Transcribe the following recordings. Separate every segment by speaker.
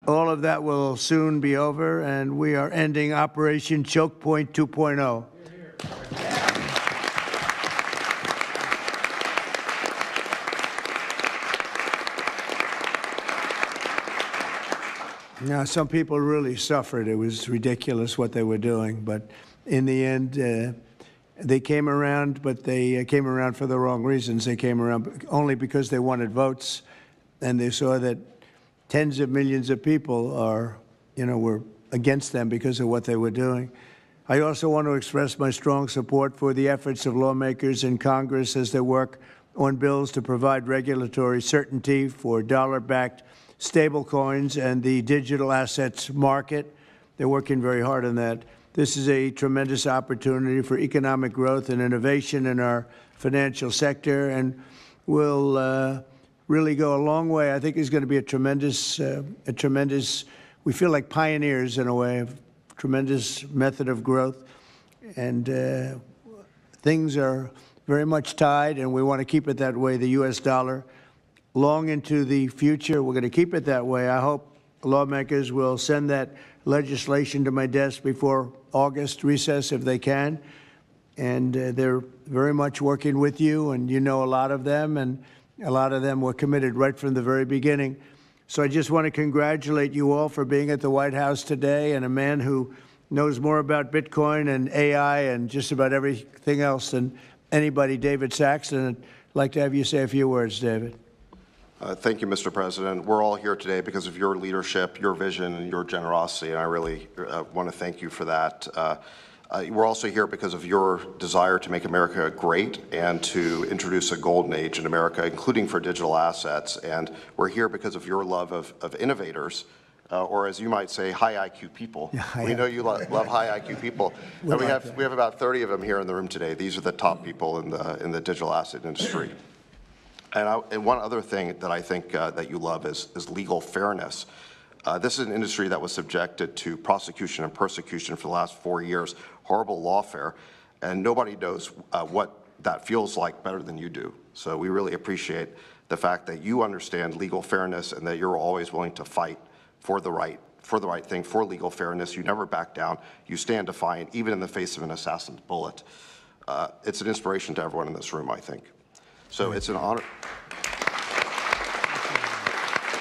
Speaker 1: all of that will soon be over, and we are ending Operation Choke Point 2.0. Now, some people really suffered. It was ridiculous what they were doing, but in the end, they came around, but they came around for the wrong reasons. They came around only because they wanted votes, and they saw that tens of millions of people were against them because of what they were doing. I also want to express my strong support for the efforts of lawmakers in Congress as they work on bills to provide regulatory certainty for dollar-backed stablecoins and the digital assets market. They're working very hard on that. This is a tremendous opportunity for economic growth and innovation in our financial sector, and will really go a long way. I think it's going to be a tremendous, we feel like pioneers in a way, of tremendous method of growth. And things are very much tied, and we want to keep it that way, the U.S. dollar. Long into the future, we're going to keep it that way. I hope lawmakers will send that legislation to my desk before August recess if they can. And they're very much working with you, and you know a lot of them, and a lot of them were committed right from the very beginning. So I just want to congratulate you all for being at the White House today, and a man who knows more about Bitcoin and AI and just about everything else than anybody, David Saxton. I'd like to have you say a few words, David.
Speaker 2: Thank you, Mr. President. We're all here today because of your leadership, your vision, and your generosity, and I really want to thank you for that. We're also here because of your desire to make America great and to introduce a golden age in America, including for digital assets. And we're here because of your love of innovators, or as you might say, high IQ people. Yeah, we know you love high IQ people. And we have about 30 of them here in the room today. These are the top people in the digital asset industry. And one other thing that I think that you love is legal fairness. This is an industry that was subjected to prosecution and persecution for the last 4 years, horrible lawfare, and nobody knows what that feels like better than you do. So we really appreciate the fact that you understand legal fairness and that you're always willing to fight for the right thing, for legal fairness. You never back down. You stand defiant, even in the face of an assassin's bullet. It's an inspiration to everyone in this room, I think. So it's an honor.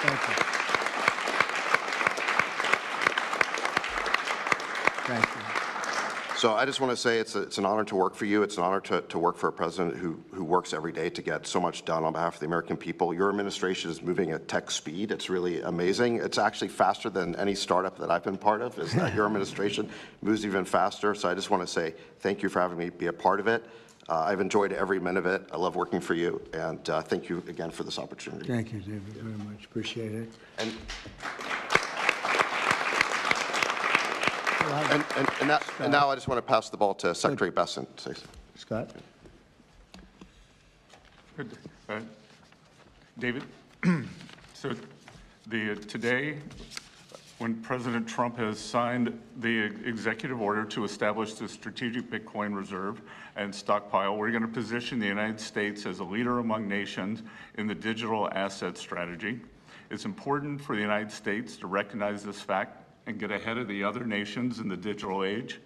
Speaker 1: Thank you. Thank you.
Speaker 2: So I just want to say it's an honor to work for you. It's an honor to work for a president who works every day to get so much done on behalf of the American people. Your administration is moving at tech speed. It's really amazing. It's actually faster than any startup that I've been part of. Is that your administration moves even faster. So I just want to say thank you for having me be a part of it. I've enjoyed every minute of it. I love working for you, and thank you again for this opportunity.
Speaker 1: Thank you, David, very much. Appreciate it.
Speaker 2: And now I just want to pass the ball to Secretary Bessent.
Speaker 1: Scott.
Speaker 3: Good. David, so today, when President Trump has signed the executive order to establish the Strategic Bitcoin Reserve and stockpile, we're going to position the United States as a leader among nations in the digital asset strategy. It's important for the United States to recognize this fact and get ahead of the other nations in the digital age.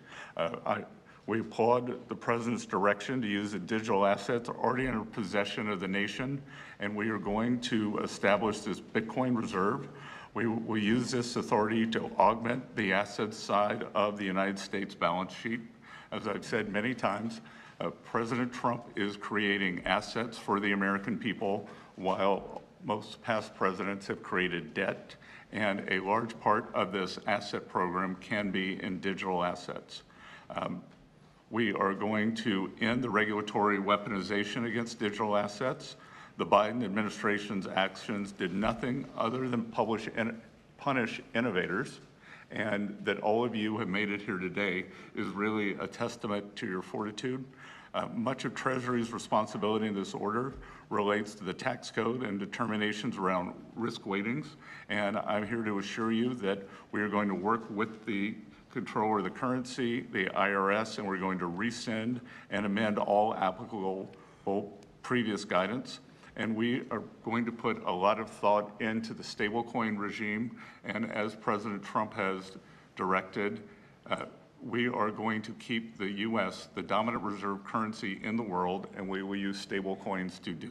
Speaker 3: We applaud the President's direction to use the digital assets already in possession of the nation, and we are going to establish this Bitcoin Reserve. We will use this authority to augment the assets side of the United States balance sheet. As I've said many times, President Trump is creating assets for the American people, while most past presidents have created debt, and a large part of this asset program can be in digital assets. We are going to end the regulatory weaponization against digital assets. The Biden administration's actions did nothing other than punish innovators, and that all of you have made it here today is really a testament to your fortitude. Much of Treasury's responsibility in this order relates to the tax code and determinations around risk weightings, and I'm here to assure you that we are going to work with the Comptroller of the Currency, the IRS, and we're going to rescind and amend all applicable previous guidance. and we are going to put a lot of thought into the stablecoin regime. And as President Trump has directed, we are going to keep the U.S. the dominant reserve currency in the world, and we will use stablecoins to do